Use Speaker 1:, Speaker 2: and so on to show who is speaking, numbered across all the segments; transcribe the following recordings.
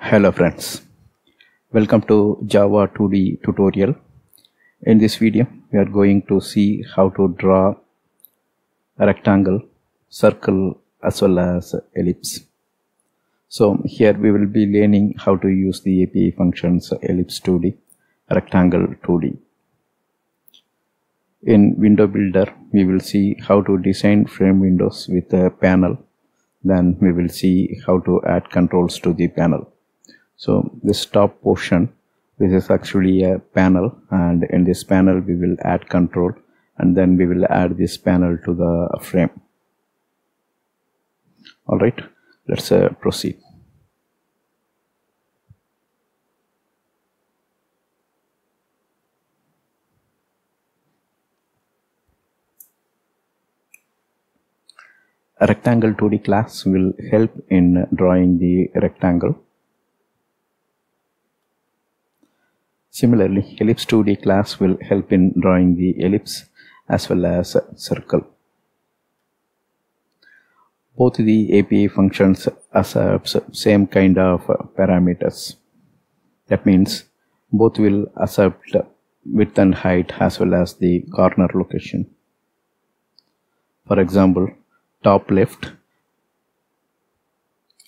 Speaker 1: Hello friends, welcome to Java2D tutorial. In this video we are going to see how to draw a rectangle, circle as well as ellipse. So here we will be learning how to use the API functions Ellipse2D, Rectangle2D. In window builder we will see how to design frame windows with a panel. Then we will see how to add controls to the panel. So this top portion, this is actually a panel, and in this panel we will add control, and then we will add this panel to the frame. Alright, let's proceed. A Rectangle2D class will help in drawing the rectangle. Similarly, Ellipse2D class will help in drawing the ellipse as well as circle. Both the API functions accept same kind of parameters. That means both will accept width and height as well as the corner location. For example, top left.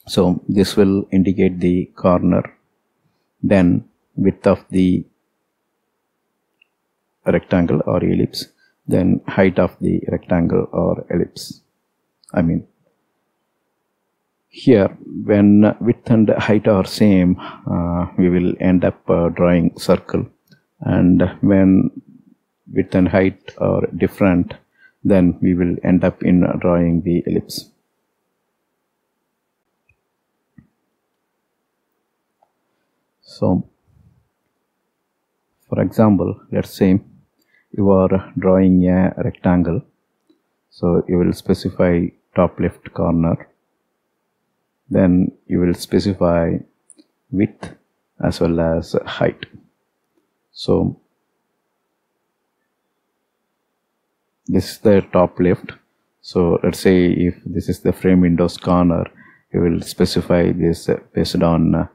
Speaker 1: So this will indicate the corner. Then width of the rectangle or ellipse, then height of the rectangle or ellipse. Here when width and height are same, we will end up drawing circle, and when width and height are different, then we will end up in drawing the ellipse. So for example, let's say you are drawing a rectangle, so you will specify top left corner, then you will specify width as well as height. So this is the top left, so let's say if this is the frame windows corner, you will specify this based on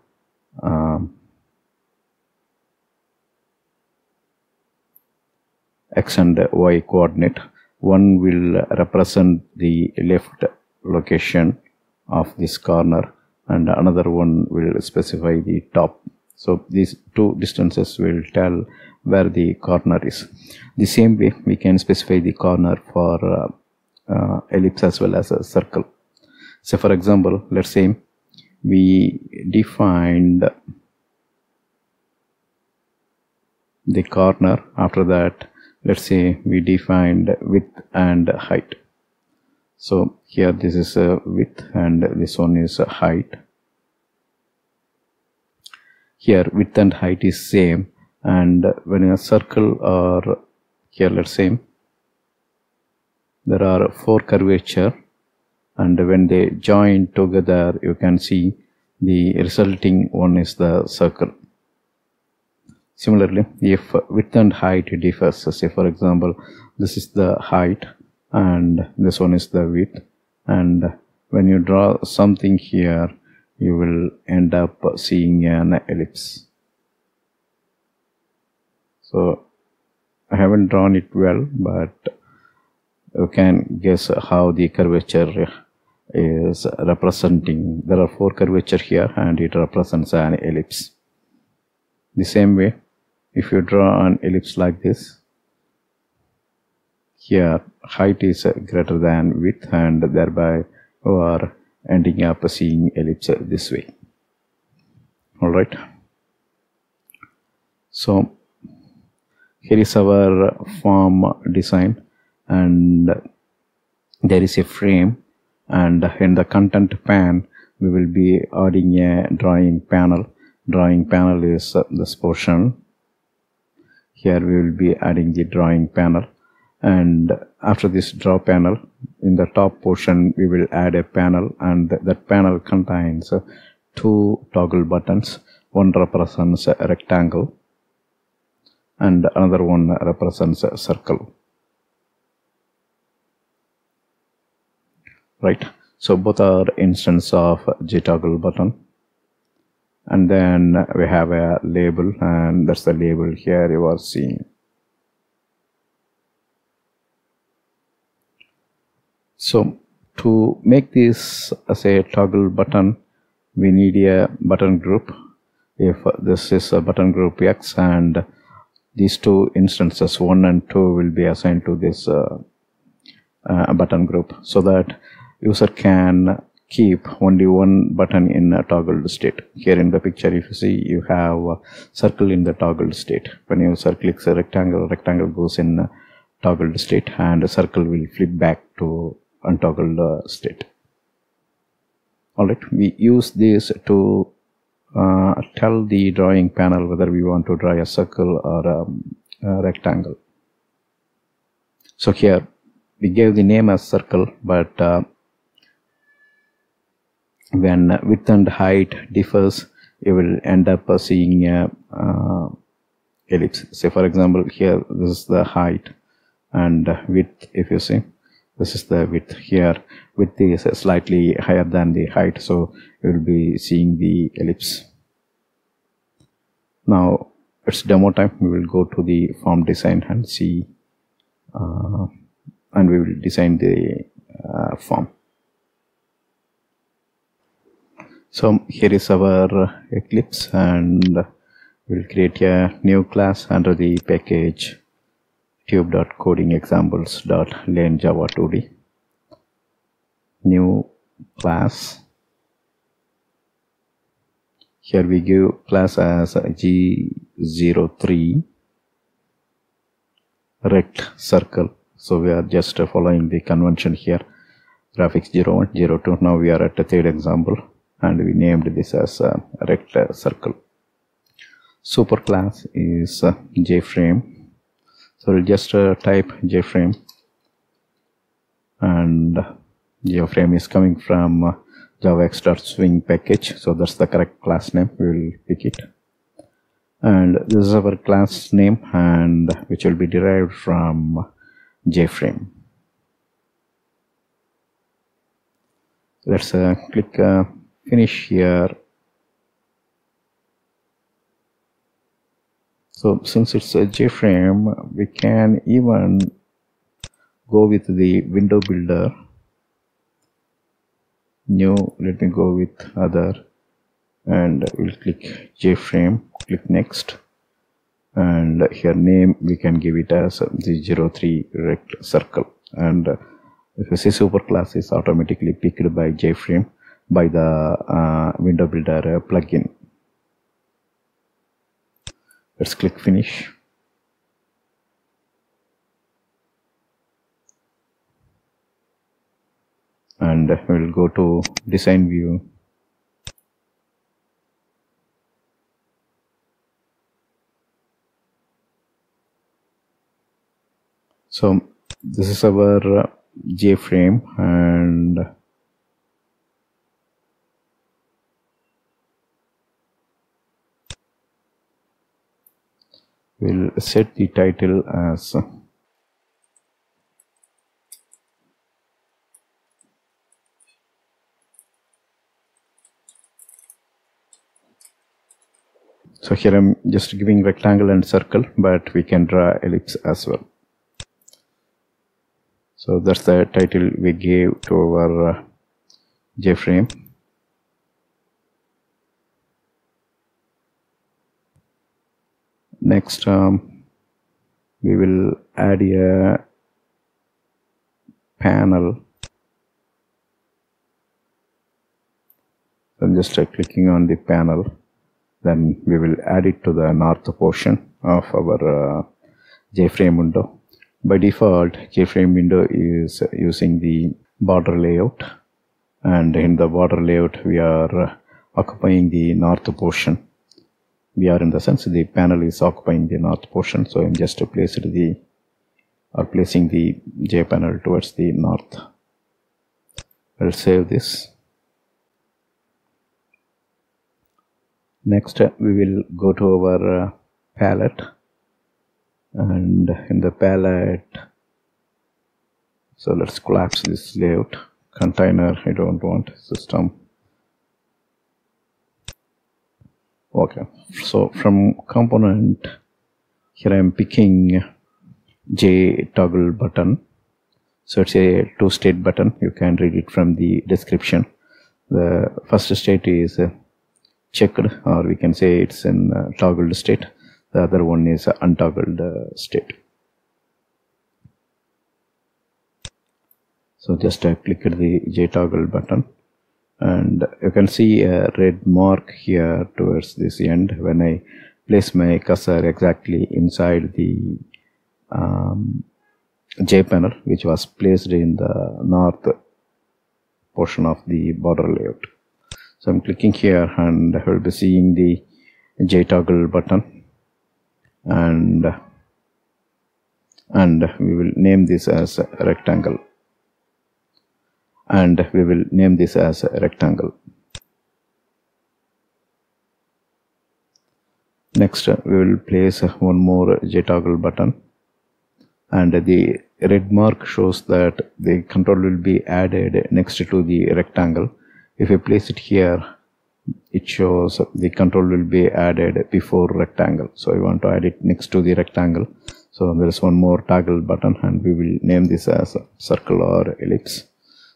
Speaker 1: X and Y coordinate. One will represent the left location of this corner, and another one will specify the top. So these two distances will tell where the corner is. The same way we can specify the corner for ellipse as well as a circle. So for example, let's say we defined the corner. After that, let's say we defined width and height. So here this is width and this one is height. Here width and height is same, and when a circle or here let's say there are four curvature, and when they join together you can see the resulting one is the circle. Similarly, if width and height differs, so say for example this is the height and this one is the width, and when you draw something here you will end up seeing an ellipse. So I haven't drawn it well, but you can guess how the curvature is representing. There are four curvature here and it represents an ellipse. The same way, if you draw an ellipse like this, here height is greater than width, and thereby you are ending up seeing ellipse this way. Alright, so here is our form design, and there is a frame, and in the content pane we will be adding a drawing panel. Drawing panel is this portion. Here we will be adding the drawing panel, and after this draw panel, in the top portion we will add a panel, and that panel contains two toggle buttons. One represents a rectangle and another one represents a circle. Right, so both are instance of J toggle button. and then we have a label, and that's the label here you are seeing. So to make this as a toggle button, we need a button group. If this is a button group X, and these two instances 1 and 2 will be assigned to this button group, so that user can keep only one button in a toggled state. Here in the picture, if you see, you have a circle in the toggled state. When user clicks a rectangle, rectangle goes in a toggled state, and the circle will flip back to untoggled state. Alright, we use this to tell the drawing panel whether we want to draw a circle or a rectangle. So here we gave the name as circle, but when width and height differs, you will end up seeing a ellipse. Say for example, here this is the height, and width, if you see, this is the width. Here width is slightly higher than the height, so you will be seeing the ellipse. Now it's demo time. We will go to the form design and see, and we will design the form. So here is our Eclipse, and we will create a new class under the package tube.codingexamples.learn Java2D. New class. Here we give class as G03 rect circle. So we are just following the convention here. Graphics 01, 02. Now we are at the third example, and we named this as a rect circle. Super class is JFrame. So we'll just type JFrame, and JFrame is coming from javax.swing package, so that's the correct class name. We will pick it, and this is our class name, and which will be derived from JFrame. Let's click finish here. So since it's a JFrame, we can even go with the window builder. New, let me go with other, and we'll click JFrame, click next, and here name we can give it as the 03 rect circle. And if you see, super class is automatically picked by JFrame by the window builder plugin. Let's click finish. And we'll go to design view. So this is our JFrame, and we'll set the title as so here I'm just giving rectangle and circle, but we can draw ellipse as well. So that's the title we gave to our JFrame. Next, we will add a panel. So I'm just clicking on the panel. Then we will add it to the north portion of our JFrame window. By default, JFrame window is using the border layout, and in the border layout we are occupying the north portion. We are, in the sense, the panel is occupying the north portion, so I'm just placing the J panel towards the north. I'll save this. Next, we will go to our palette, and in the palette, so let's collapse this layout. Container, I don't want. System, Okay, so from component, here I am picking J toggle button. So it's a two-state button. You can read it from the description. The first state is checked, or we can say it's in toggled state. The other one is untoggled state. So just click the J toggle button, and you can see a red mark here towards this end when I place my cursor exactly inside the J panel, which was placed in the north portion of the border layout. So I'm clicking here and I will be seeing the J toggle button, and we will name this as rectangle, and we will name this as rectangle. Next, we will place one more J toggle button, and the red mark shows that the control will be added next to the rectangle. If I place it here, it shows the control will be added before rectangle. So I want to add it next to the rectangle. So there is one more toggle button, and we will name this as circle or ellipse.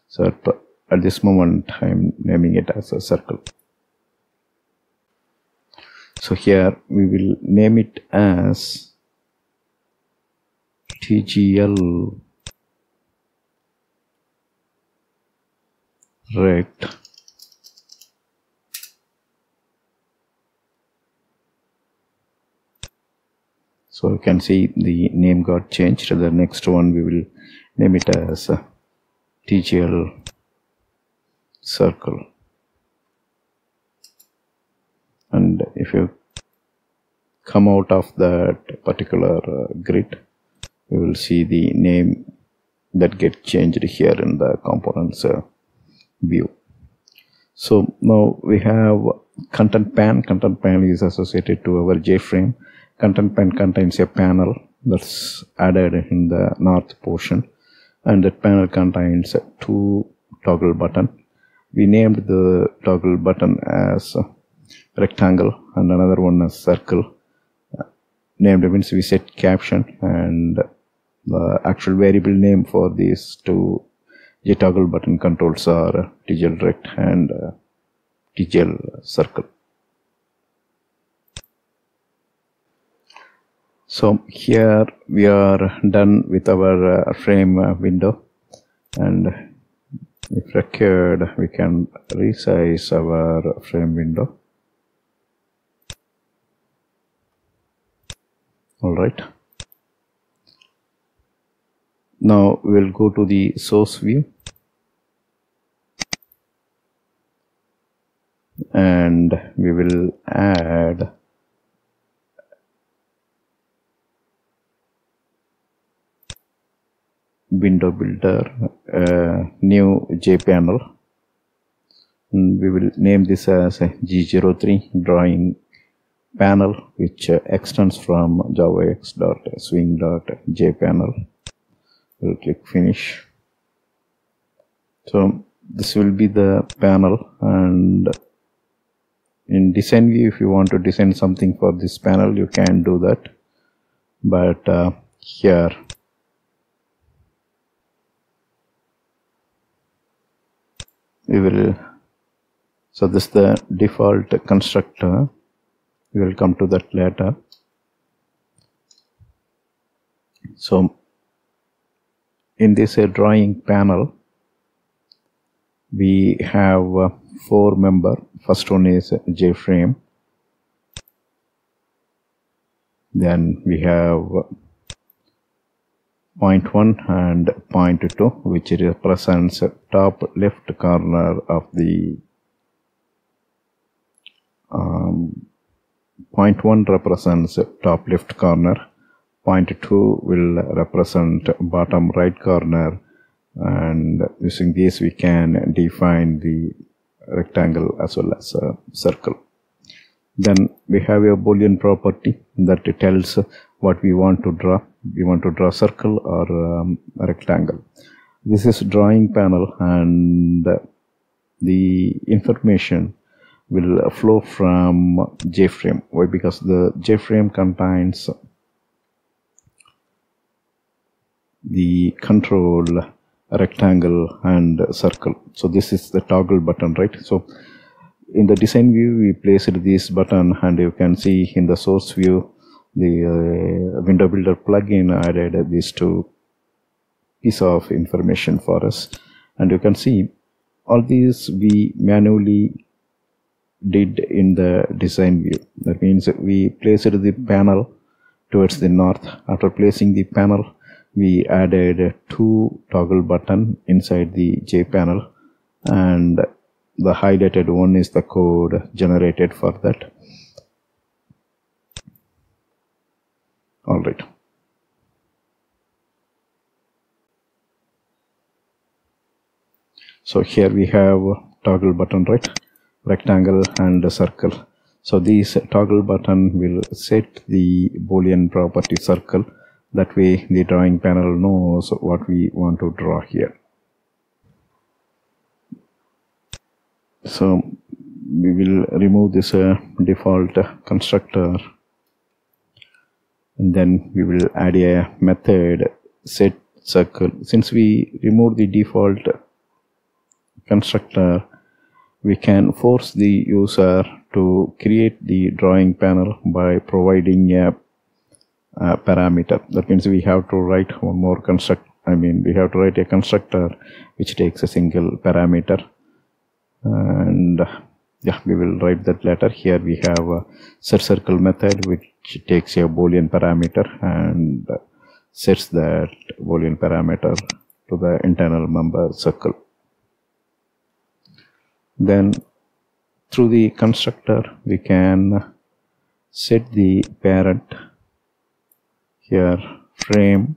Speaker 1: So at this moment I am naming it as a circle. So here we will name it as TGL rect. So you can see the name got changed. The next one we will name it as TGL circle. And if you come out of that particular grid, you will see the name that get changed here in the components view. So now we have content pane. Content pane is associated to our JFrame. Content pane contains a panel that's added in the north portion, and that panel contains two toggle button. We named the toggle button as rectangle and another one as circle. Named means we set caption, and the actual variable name for these two J toggle button controls are TGL rect and TGL circle. So here we are done with our frame window, and if required we can resize our frame window. Alright, now we will go to the source view, and we will add window builder, new J panel, and we will name this as G03 drawing panel, which extends from javax.swing.jpanel. We'll click finish. So this will be the panel, and in design view, if you want to design something for this panel, you can do that, but here we will, so this is the default constructor. We will come to that later. So in this drawing panel, we have four members. First one is JFrame. Then we have point 1 and point 2, which represents top left corner of the point 1 represents top left corner, point 2 will represent bottom right corner, and using this we can define the rectangle as well as a circle. Then we have a Boolean property that tells what we want to draw. We want to draw circle or a rectangle. This is drawing panel, and the information will flow from JFrame. Why? Because the JFrame contains the control rectangle and circle. So this is the toggle button, right? So in the design view we placed this button, and you can see in the source view the window builder plugin added these two pieces of information for us. And you can see all these we manually did in the design view. That means we placed the panel towards the north. After placing the panel, we added two toggle button inside the J panel, and the highlighted one is the code generated for that. All right. So here we have toggle button, right? Rectangle and circle. So this toggle button will set the Boolean property circle. That way the drawing panel knows what we want to draw here. So we will remove this default constructor, and then we will add a method set circle. Since we remove the default constructor, we can force the user to create the drawing panel by providing a parameter. That means we have to write one more we have to write a constructor which takes a single parameter, and yeah, we will write that later. Here we have a set circle method which takes a Boolean parameter and sets that Boolean parameter to the internal member circle. Then through the constructor we can set the parent here frame.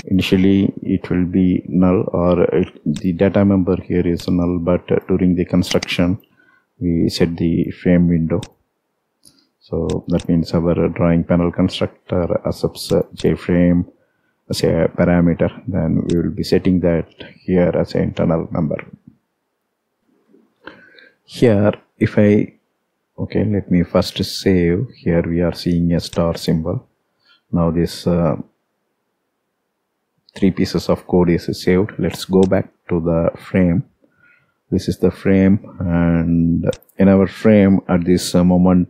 Speaker 1: Initially it will be null, or the data member here is null, but during the construction we set the frame window. So that means our drawing panel constructor accepts JFrame as a parameter. Then we will be setting that here as an internal member. Here let me first save. Here we are seeing a star symbol. Now this three pieces of code is saved. Let's go back to the frame. This is the frame, and in our frame at this moment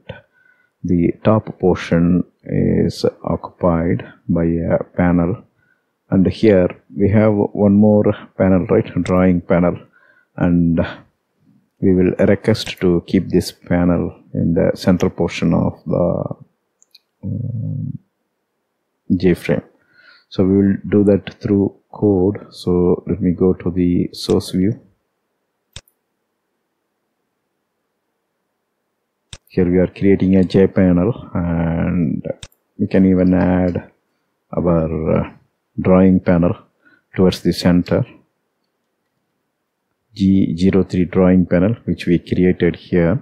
Speaker 1: the top portion is occupied by a panel, and here we have one more panel, right? Drawing panel, and we will request to keep this panel in the center portion of the JFrame. So we will do that through code. So let me go to the source view. Here we are creating a J panel, and we can even add our drawing panel towards the center. G03 drawing panel which we created here.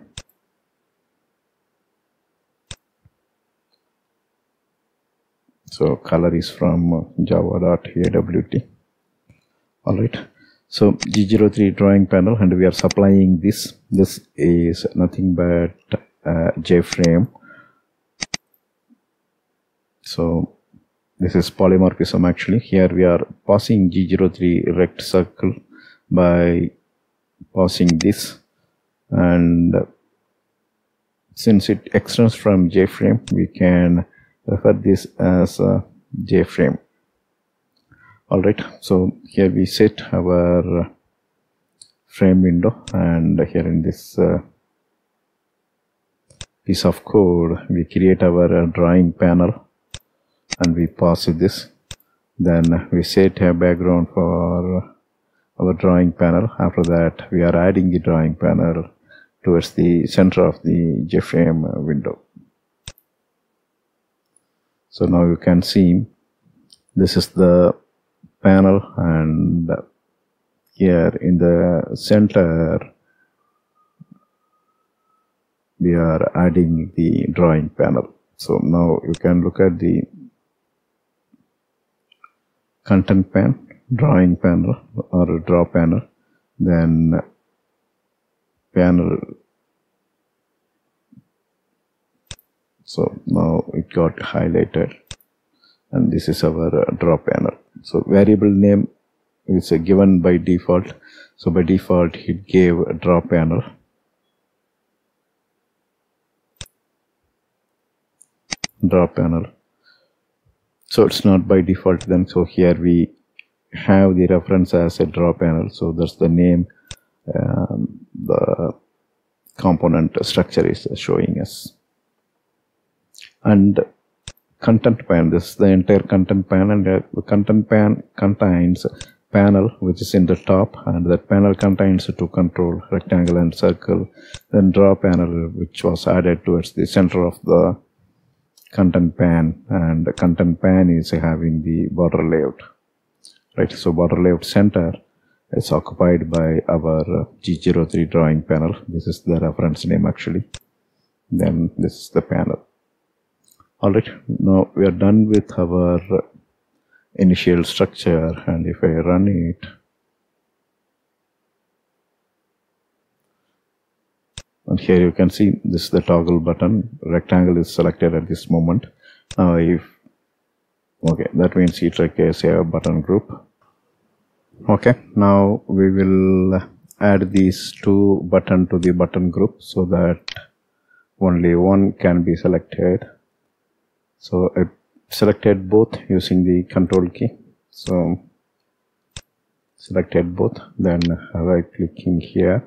Speaker 1: So color is from Java.AWT. Alright, so G03 drawing panel, and we are supplying this. This is nothing but JFrame. So this is polymorphism actually. Here we are passing G03 rect circle by passing this, and since it extends from JFrame, we can refer this as JFrame. Alright, so here we set our frame window, and here in this piece of code we create our drawing panel and we pass this. Then we set a background for our drawing panel. After that we are adding the drawing panel towards the center of the JFrame window. So now you can see this is the panel, and here in the center we are adding the drawing panel. So now you can look at the content pane, drawing panel or draw panel, then panel So now it got highlighted, and this is our draw panel. So variable name is given by default. So by default it gave a draw panel. So it's not by default then. So here we have the reference as a draw panel. So that's the name the component structure is showing us. And content pane, this is the entire content pane, and the content pane contains panel which is in the top, and that panel contains to control rectangle and circle. Then draw panel, which was added towards the center of the content pane, and the content pane is having the border layout, right? So border layout center is occupied by our G03 drawing panel. This is the reference name actually. Then this is the panel. Alright, now we are done with our initial structure, and if I run it, and here you can see this is the toggle button. Rectangle is selected at this moment. Now okay, that means it requires a button group. Okay, now we will add these two buttons to the button group so that only one can be selected. So I selected both using the control key. So selected both, then right clicking here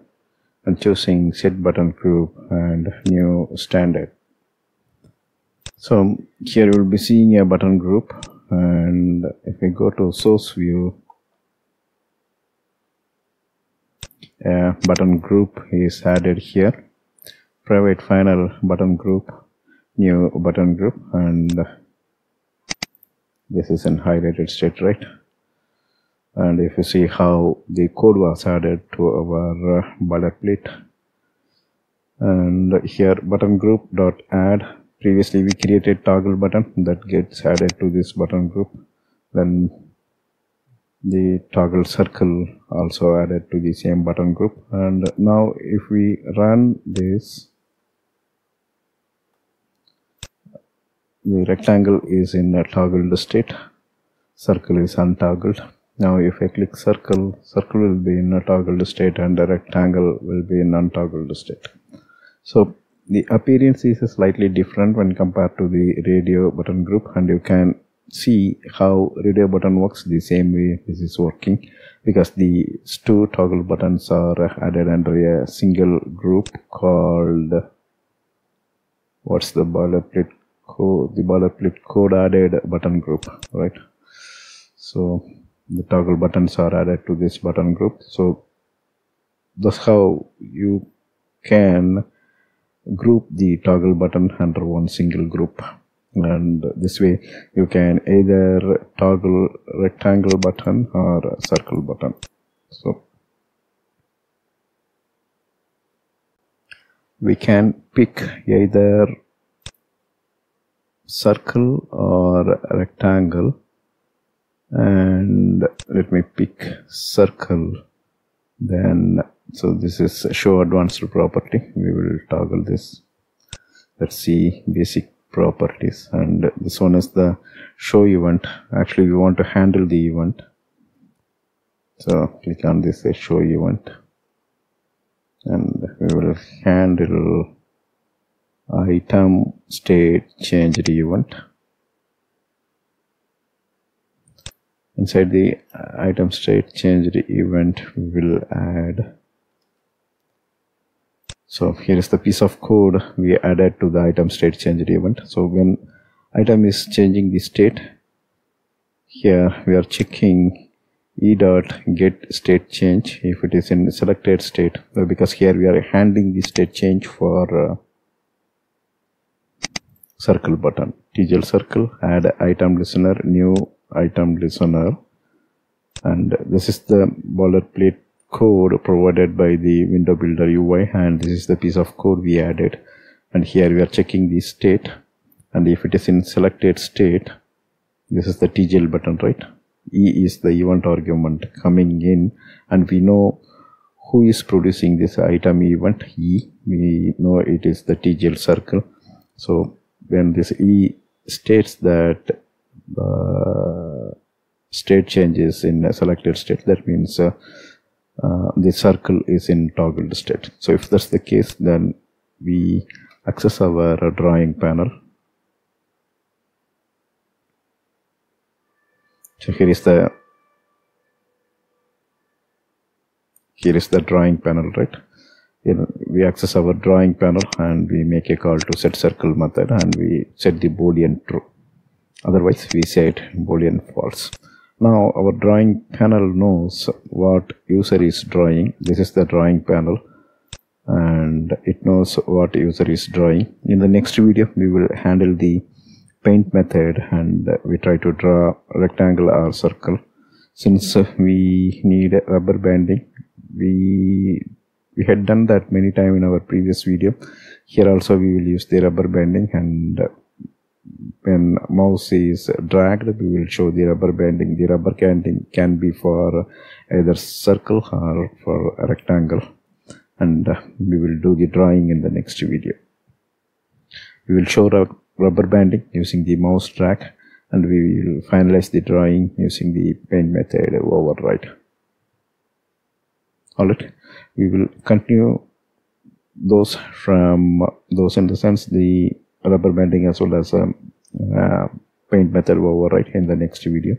Speaker 1: and choosing set button group and new standard. So here you will be seeing a button group, and if we go to source view, a button group is added here. Private final button group, new button group, and this is in highlighted state, right? And if you see how the code was added to our boilerplate, and here button group dot add, previously we created toggle button, that gets added to this button group. Then the toggle circle also added to the same button group. And now if we run this, the rectangle is in a toggled state, circle is untoggled. Now if I click circle, circle will be in a toggled state and the rectangle will be in untoggled state. So the appearance is slightly different when compared to the radio button group, and you can see how radio button works the same way this is working, because the two toggle buttons are added under a single group called, what's the boilerplate code? The boilerplate code added button group, right? So the toggle buttons are added to this button group. So that's how you can group the toggle button under one single group, and this way you can either toggle rectangle button or circle button. So we can pick either circle or rectangle, and let me pick circle. Then so this is show advanced property, we will toggle this. Let's see basic properties, and this one is the show event. Actually we want to handle the event, so click on this show event, and we will handle item state changed event. Inside the item state changed event we will add, so here is the piece of code we added to the item state changed event. So when item is changing the state, here we are checking e dot get state change if it is in selected state, because here we are handling the state change for circle button. TGL circle, add item listener, new item listener, and this is the boilerplate code provided by the window builder UI, and this is the piece of code we added. And here we are checking the state, and if it is in selected state, this is the TGL button, right? E is the event argument coming in, and we know who is producing this item event. E, we know it is the TGL circle. So when this E states that the state changes in a selected state, that means the circle is in toggled state. So if that's the case, then we access our drawing panel. So here is the drawing panel, right? Here we access our drawing panel and we make a call to set circle method and we set the boolean true. Otherwise we set boolean false. Now our drawing panel knows what user is drawing. This is the drawing panel and it knows what user is drawing. In the next video we will handle the paint method and we try to draw a rectangle or circle. Since we need rubber banding, we had done that many times in our previous video. Here also we will use the rubber banding, and when mouse is dragged we will show the rubber banding. The rubber banding can be for either circle or for a rectangle, and we will do the drawing in the next video. We will show rubber banding using the mouse drag, and we will finalize the drawing using the paint method override. Alright, we will continue those in the sense the rubber banding as well as paint method override in the next video.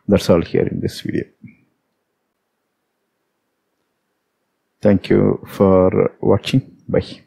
Speaker 1: That's all here in this video. Thank you for watching. Bye.